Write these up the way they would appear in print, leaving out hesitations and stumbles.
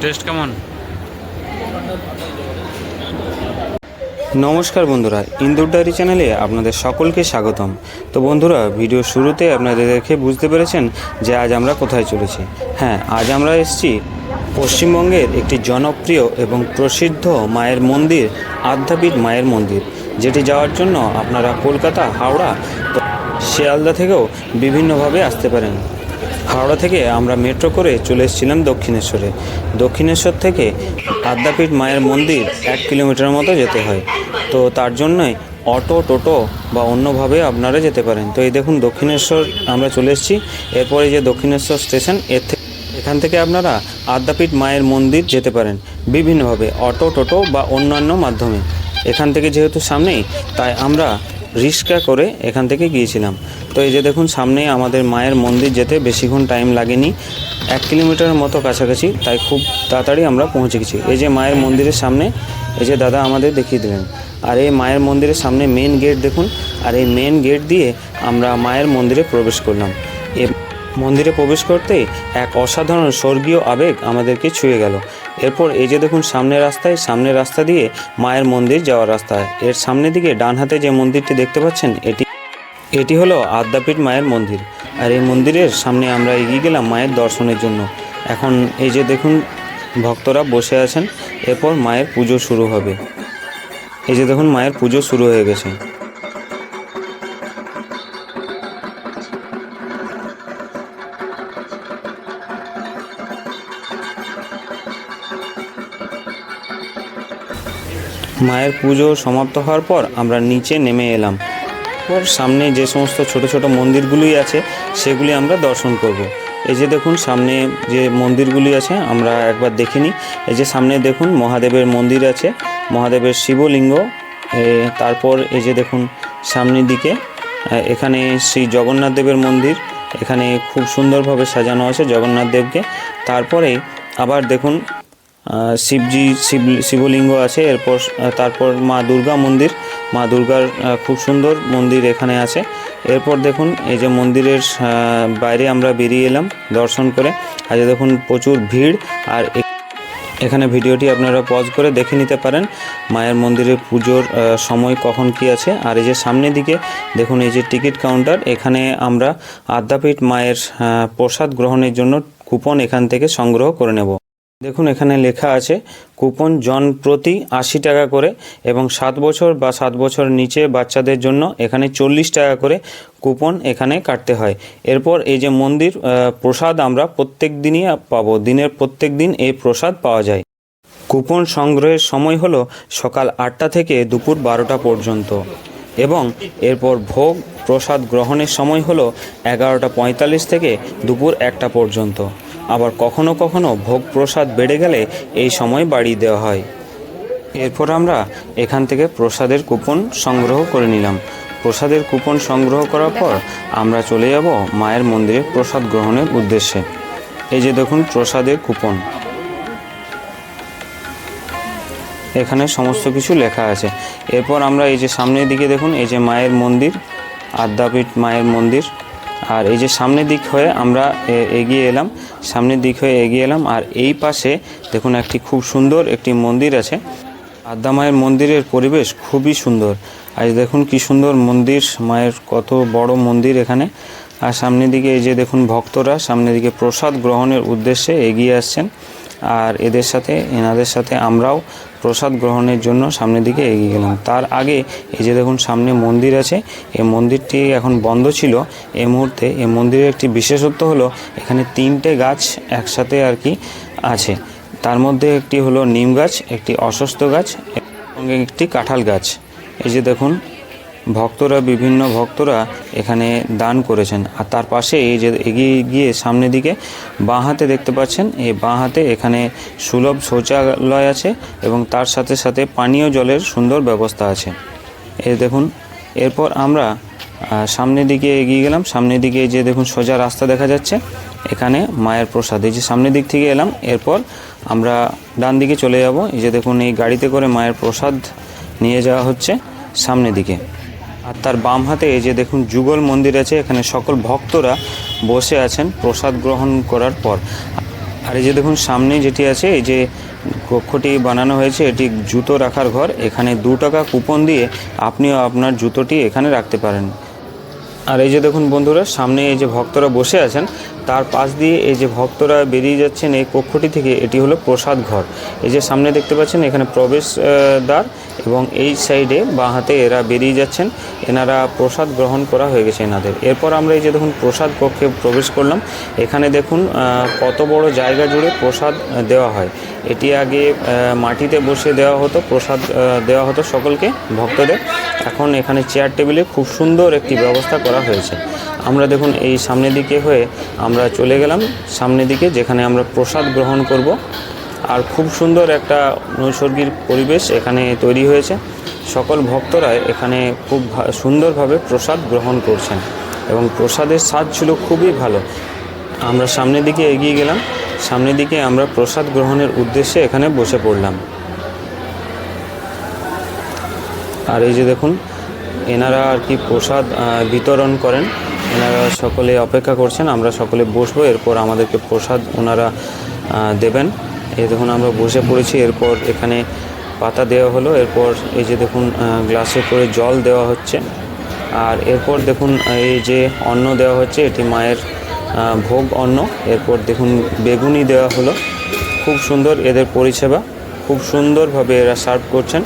Test কেমন? নমস্কার বন্ধুরা, ইন্দুর ডায়েরি চ্যানেলে আপনাদের সকলকে স্বাগতম। তো বন্ধুরা, ভিডিও শুরুতে আপনাদের দেখে বুঝতে পেরেছেন যে আজ আমরা কোথায় চলেছি। হ্যাঁ, আজ আমরা এসেছি পশ্চিমবঙ্গের একটি জনপ্রিয় এবং প্রসিদ্ধ মায়ের মন্দির, আদ্যাপীঠ মায়ের মন্দির, যেটি যাওয়ার জন্য আপনারা কলকাতা, হাওড়া, শিয়ালদা থেকেও বিভিন্নভাবে আসতে পারেন। হাওড়া থেকে আমরা মেট্রো করে চলে এসেছিলাম দক্ষিণেশ্বরে। দক্ষিণেশ্বর থেকে আদ্যাপীঠ মায়ের মন্দির 1 কিলোমিটার মতো যেতে হয়। তো তার জন্যই অটো, টোটো বা অন্যভাবে আপনারা যেতে পারেন। তো এই দেখুন, দক্ষিণেশ্বর আমরা চলে এসেছি। এরপরে যে দক্ষিণেশ্বর স্টেশন, এখান থেকে আপনারা আদ্যাপীঠ মায়ের মন্দির যেতে পারেন বিভিন্নভাবে, অটো, টোটো বা অন্যান্য মাধ্যমে। এখান থেকে যেহেতু সামনেই, তাই আমরা রিক্সা করে এখান থেকে গিয়েছিলাম। তো এই যে দেখুন, সামনে আমাদের মায়ের মন্দির যেতে বেশিক্ষণ টাইম লাগেনি, 1 কিলোমিটারের মতো কাছাকাছি, তাই খুব তাড়াতাড়ি আমরা পৌঁছে গেছি। এই যে মায়ের মন্দিরের সামনে, এই যে দাদা আমাদের দেখিয়ে দিলেন। আর এই মায়ের মন্দিরের সামনে মেন গেট দেখুন, আর এই মেন গেট দিয়ে আমরা মায়ের মন্দিরে প্রবেশ করলাম। মন্দিরে প্রবেশ করতেই এক অসাধারণ স্বর্গীয় আবেগ আমাদেরকে ছুঁয়ে গেল। এরপর এই যে দেখুন, সামনের রাস্তা দিয়ে মায়ের মন্দির যাওয়ার রাস্তা। এর সামনের দিকে ডান হাতে যে মন্দিরটি দেখতে পাচ্ছেন, এটি হলো আদ্যাপীঠ মায়ের মন্দির। আর এই মন্দিরের সামনে আমরা এগিয়ে গেলাম মায়ের দর্শনের জন্য। এখন এই যে দেখুন, ভক্তরা বসে আছেন। এরপর মায়ের পুজো শুরু হবে। এই যে দেখুন, মায়ের পুজো শুরু হয়ে গেছে। মায়ের পুজো সমাপ্ত হওয়ার পর আমরা নিচে নেমে এলাম। পর সামনে যে সমস্ত ছোট ছোট মন্দিরগুলি আছে, সেগুলি আমরা দর্শন করব। এই যে দেখুন, সামনে যে মন্দিরগুলি আছে আমরা একবার দেখে নিই। এই যে সামনে দেখুন, মহাদেবের মন্দির আছে, মহাদেবের শিবলিঙ্গ। তারপর এই যে দেখুন, সামনের দিকে এখানে শ্রী জগন্নাথ দেবের মন্দির, এখানে খুব সুন্দরভাবে সাজানো আছে জগন্নাথ দেবকে। তারপরে আবার দেখুন, শিবলিঙ্গ আছে। তারপর মা দুর্গা মন্দির, মা দুর্গার খুব সুন্দর মন্দির এখানে আছে। এরপর দেখুন, এই যে মন্দিরের বাইরে আমরা বেরিয়ে এলাম দর্শন করে। আজ দেখুন প্রচুর ভিড়। আর এখানে ভিডিওটি আপনারা পজ করে দেখে নিতে পারেন মায়ের মন্দিরে পুজোর সময় কখন কি আছে। আর এই যে সামনের দিকে দেখুন, এই যে টিকিট কাউন্টার, এখানে আমরা আদ্যাপীঠ মায়ের প্রসাদ গ্রহণের জন্য কুপন এখান থেকে সংগ্রহ করে নেব। দেখুন, এখানে লেখা আছে কুপন জন প্রতি 80 টাকা করে, এবং 7 বছর বা 7 বছর নিচে বাচ্চাদের জন্য এখানে 40 টাকা করে কুপন এখানে কাটতে হয়। এরপর এই যে মন্দির প্রসাদ আমরা প্রত্যেক দিনই পাবো, দিনের প্রত্যেক দিন এই প্রসাদ পাওয়া যায়। কুপন সংগ্রহের সময় হলো সকাল 8টা থেকে দুপুর 12টা পর্যন্ত, এবং এরপর ভোগ প্রসাদ গ্রহণের সময় হলো 11:45 থেকে দুপুর 1টা পর্যন্ত। আবার কখনো কখনো ভোগ প্রসাদ বেড়ে গেলে এই সময় বাড়িয়ে দেওয়া হয়। এরপর আমরা এখান থেকে প্রসাদের কুপন সংগ্রহ করে নিলাম। প্রসাদের কুপন সংগ্রহ করার পর আমরা চলে যাব মায়ের মন্দিরে প্রসাদ গ্রহণের উদ্দেশ্যে। এই যে দেখুন, প্রসাদের কুপন, এখানে সমস্ত কিছু লেখা আছে। এরপর আমরা এই যে সামনের দিকে দেখুন, এই যে মায়ের মন্দির, আদ্যাপীঠ মায়ের মন্দির। আর এই যে সামনের দিক হয়ে আমরা এগিয়ে এলাম। আর এই পাশে দেখুন, একটি খুব সুন্দর একটি মন্দির আছে। আদ্যা মায়ের মন্দিরের পরিবেশ খুবই সুন্দর। আজ দেখুন কি সুন্দর মন্দির, মায়ের কত বড় মন্দির এখানে। আর সামনের দিকে এই যে দেখুন, ভক্তরা সামনের দিকে প্রসাদ গ্রহণের উদ্দেশ্যে এগিয়ে আসছেন। আর এনাদের সাথে আমরাও প্রসাদ গ্রহণের জন্য সামনের দিকে এগিয়ে গেলাম। তার আগে এই যে দেখুন, সামনে মন্দির আছে। এই মন্দিরটি এখন বন্ধ ছিল এই মুহূর্তে। এই মন্দিরের একটি বিশেষত্ব হলো এখানে 3টে গাছ একসাথে আর কি আছে। তার মধ্যে একটি হলো নিম গাছ, একটি অশ্বত্থ গাছ এবং একটি কাঁঠাল গাছ। এই যে দেখুন, বিভিন্ন ভক্তরা এখানে দান করেছেন। আর তার পাশে এই যে এগিয়ে গিয়ে সামনের দিকে বাঁ হাতে দেখতে পাচ্ছেন, এই বাঁ হাতে এখানে সুলভ শৌচালয় আছে, এবং তার সাথে সাথে পানীয় জলের সুন্দর ব্যবস্থা আছে। এই দেখুন, এরপর আমরা সামনের দিকে এগিয়ে গেলাম। সামনের দিকে যে দেখুন, সোজা রাস্তা দেখা যাচ্ছে, এখানে মায়ের প্রসাদ। এই যে সামনের দিক থেকে এলাম, এরপর আমরা ডান দিকে চলে যাব। এই যে দেখুন, এই গাড়িতে করে মায়ের প্রসাদ নিয়ে যাওয়া হচ্ছে সামনের দিকে। আর তার বাম হাতে এই যে দেখুন, যুগল মন্দির আছে। এখানে সকল ভক্তরা বসে আছেন প্রসাদ গ্রহণ করার পর। আর এই যে দেখুন সামনে যেটি আছে, এই যে কক্ষটি বানানো হয়েছে, এটি জুতো রাখার ঘর। এখানে 2 টাকা কুপন দিয়ে আপনিও আপনার জুতোটি এখানে রাখতে পারেন। আর এই যে দেখুন বন্ধুরা, সামনে এই যে ভক্তরা বসে আছেন, তার পাশ দিয়ে এই যে ভক্তরা বেরিয়ে যাচ্ছেন এই কক্ষটি থেকে, এটি হলো প্রসাদ ঘর। এই যে সামনে দেখতে পাচ্ছেন এখানে প্রবেশ দ্বার, এবং এই সাইডে বাঁ হাতে এরা বেরিয়ে যাচ্ছেন। এনারা প্রসাদ গ্রহণ করা হয়ে গেছে এনাদের। এরপর আমরা এই যে দেখুন প্রসাদ কক্ষে প্রবেশ করলাম। এখানে দেখুন কত বড় জায়গা জুড়ে প্রসাদ দেওয়া হয়। এটি আগে মাটিতে বসে দেওয়া হতো, প্রসাদ দেওয়া হতো সকলকে, ভক্তদের। এখন এখানে চেয়ার টেবিলে খুব সুন্দর একটি ব্যবস্থা করা হয়েছে। আমরা দেখুন এই সামনের দিকে হয়ে আমরা চলে গেলাম সামনের দিকে, যেখানে আমরা প্রসাদ গ্রহণ করব। আর খুব সুন্দর একটা নৈসর্গিক পরিবেশ এখানে তৈরি হয়েছে। সকল ভক্তরা এখানে খুব সুন্দরভাবে প্রসাদ গ্রহণ করছেন, এবং প্রসাদের স্বাদ ছিল খুবই ভালো। আমরা সামনের দিকে এগিয়ে গেলাম। সামনের দিকে আমরা প্রসাদ গ্রহণের উদ্দেশ্যে এখানে বসে পড়লাম। আর এই যে দেখুন এনারা আর কি প্রসাদ বিতরণ করেন। এনারা সকলে অপেক্ষা করছেন, আমরা সকলে বসবো, এরপর আমাদেরকে প্রসাদ ওনারা দেবেন। এই দেখুন আমরা বসে পড়েছি। এরপর এখানে পাতা দেওয়া হলো। এরপর এই যে দেখুন গ্লাসে করে জল দেওয়া হচ্ছে। আর এরপর দেখুন এই যে অন্ন দেওয়া হচ্ছে, এটি মায়ের ভোগ অন্ন। এরপর দেখুন বেগুনি দেওয়া হলো। খুব সুন্দর এদের পরিষেবা, খুব সুন্দরভাবে এরা সার্ভ করছেন।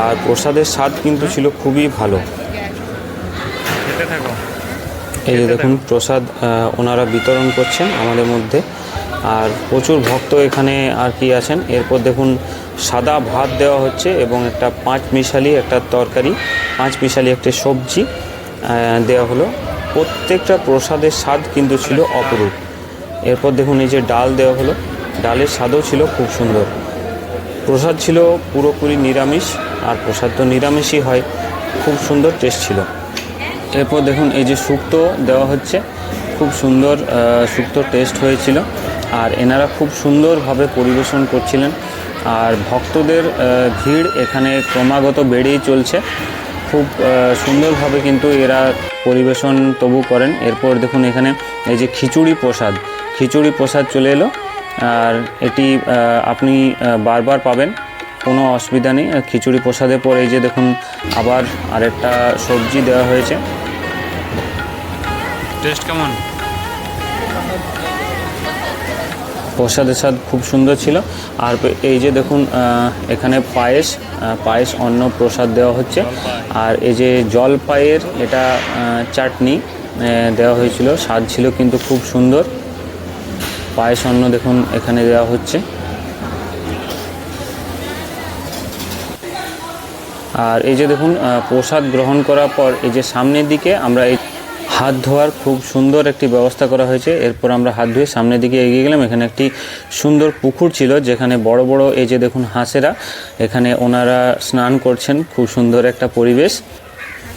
আর প্রসাদের স্বাদ কিন্তু ছিল খুবই ভালো। এই যে দেখুন প্রসাদ ওনারা বিতরণ করছেন আমাদের মধ্যে। আর প্রচুর ভক্ত এখানে আর কি আছেন। এরপর দেখুন সাদা ভাত দেওয়া হচ্ছে, এবং একটা 5 মিশালি একটা তরকারি, 5 মিশালি একটা সবজি দেওয়া হলো। প্রত্যেকটা প্রসাদের স্বাদ কিন্তু ছিল অপরূপ। এরপর দেখুন এই যে ডাল দেওয়া হলো, ডালের স্বাদও ছিল খুব সুন্দর। প্রসাদ ছিল পুরোপুরি নিরামিষ, আর প্রসাদ তো নিরামিষই হয়। খুব সুন্দর টেস্ট ছিল। এরপর দেখুন এই যে শুক্তো দেওয়া হচ্ছে, খুব সুন্দর শুক্তো টেস্ট হয়েছিল। আর এনারা খুব সুন্দরভাবে পরিবেশন করছিলেন। আর ভক্তদের ভিড় এখানে ক্রমাগত বেড়েই চলছে। খুব সুন্দরভাবে কিন্তু এরা পরিবেশন তবু করেন। এরপর দেখুন এখানে এই যে খিচুড়ি প্রসাদ চলে এলো। আর এটি আপনি বারবার পাবেন, কোনো অসুবিধা নেই। খিচুড়ি প্রসাদের পর এই যে দেখুন আবার আরেকটা সবজি দেওয়া হয়েছে। টেস্ট কেমন? প্রসাদের স্বাদ খুব সুন্দর ছিল। আর এই যে দেখুন এখানে পায়েস অন্ন প্রসাদ দেওয়া হচ্ছে। আর এই যে জলপাইয়ের এটা চাটনি দেওয়া হয়েছিল, স্বাদ ছিল কিন্তু খুব সুন্দর। পায়েস অন্ন দেখুন এখানে দেওয়া হচ্ছে। আর এই যে দেখুন প্রসাদ গ্রহণ করার পর এই যে সামনের দিকে আমরা এই হাত ধোয়ার খুব সুন্দর একটি ব্যবস্থা করা হয়েছে। এরপর আমরা হাত ধুয়ে সামনের দিকে এগিয়ে গেলাম। এখানে একটি সুন্দর পুকুর ছিল, যেখানে বড় বড় এই যে দেখুন হাঁসেরা এখানে ওনারা স্নান করছেন। খুব সুন্দর একটা পরিবেশ।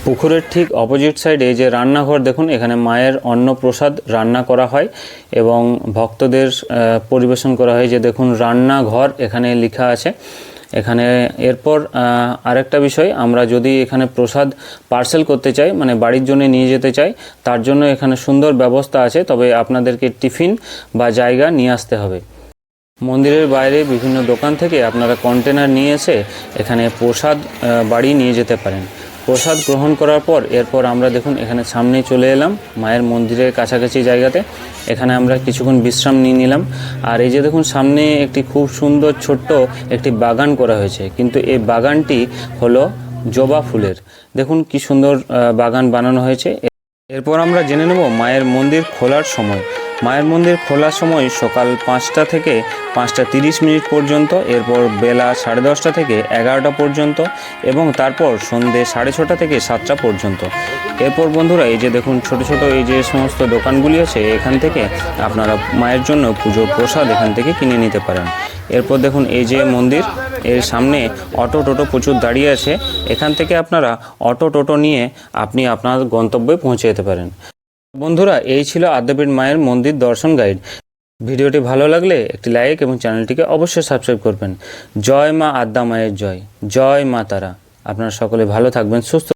পুকুরের ঠিক অপোজিট সাইডে এই যে রান্নাঘর দেখুন, এখানে মায়ের অন্নপ্রসাদ রান্না করা হয় এবং ভক্তদের পরিবেশন করা হয়। যে দেখুন রান্নাঘর এখানে লেখা আছে এখানে। এরপর আরেকটা বিষয়, আমরা যদি এখানে প্রসাদ পার্সেল করতে চাই, মানে বাড়ির জন্য নিয়ে যেতে চাই, তার জন্য এখানে সুন্দর ব্যবস্থা আছে। তবে আপনাদেরকে টিফিন বা জায়গা নিয়ে আসতে হবে। মন্দিরের বাইরে বিভিন্ন দোকান থেকে আপনারা কন্টেনার নিয়ে এসে এখানে প্রসাদ বাড়ি নিয়ে যেতে পারেন। প্রসাদ গ্রহণ করার পর এরপর আমরা দেখুন এখানে সামনে চলে এলাম মায়ের মন্দিরের কাছাকাছি জায়গাতে। এখানে আমরা কিছুক্ষণ বিশ্রাম নিয়ে নিলাম। আর এই যে দেখুন সামনে একটি খুব সুন্দর ছোট্ট একটি বাগান করা হয়েছে, কিন্তু এই বাগানটি হলো জবা ফুলের। দেখুন কি সুন্দর বাগান বানানো হয়েছে। এরপর আমরা জেনে নেব মায়ের মন্দির খোলার সময়। মায়ের মন্দির খোলার সময় সকাল 5টা থেকে 5:30 পর্যন্ত, এরপর বেলা 10:30 থেকে 11টা পর্যন্ত, এবং তারপর সন্ধ্যে 6:30 থেকে 7টা পর্যন্ত। এরপর বন্ধুরা এই যে দেখুন ছোট ছোট এই যে সমস্ত দোকানগুলি আছে, এখান থেকে আপনারা মায়ের জন্য পুজোর প্রসাদ এখান থেকে কিনে নিতে পারেন। এরপর দেখুন এই যে মন্দির, এর সামনে অটো টোটো প্রচুর দাঁড়িয়ে আছে। এখান থেকে আপনারা অটো টোটো নিয়ে আপনি আপনার গন্তব্যে পৌঁছে যেতে পারেন। বন্ধুরা এই ছিল আদ্যাপীঠ মায়ের মন্দির দর্শন গাইড। ভিডিওটি ভালো লাগলে একটি লাইক এবং চ্যানেলটিকে অবশ্যই সাবস্ক্রাইব করবেন। জয় মা আদ্যা মায়ের জয়, জয় মা তারা। আপনারা সকলে ভালো থাকবেন, সুস্থ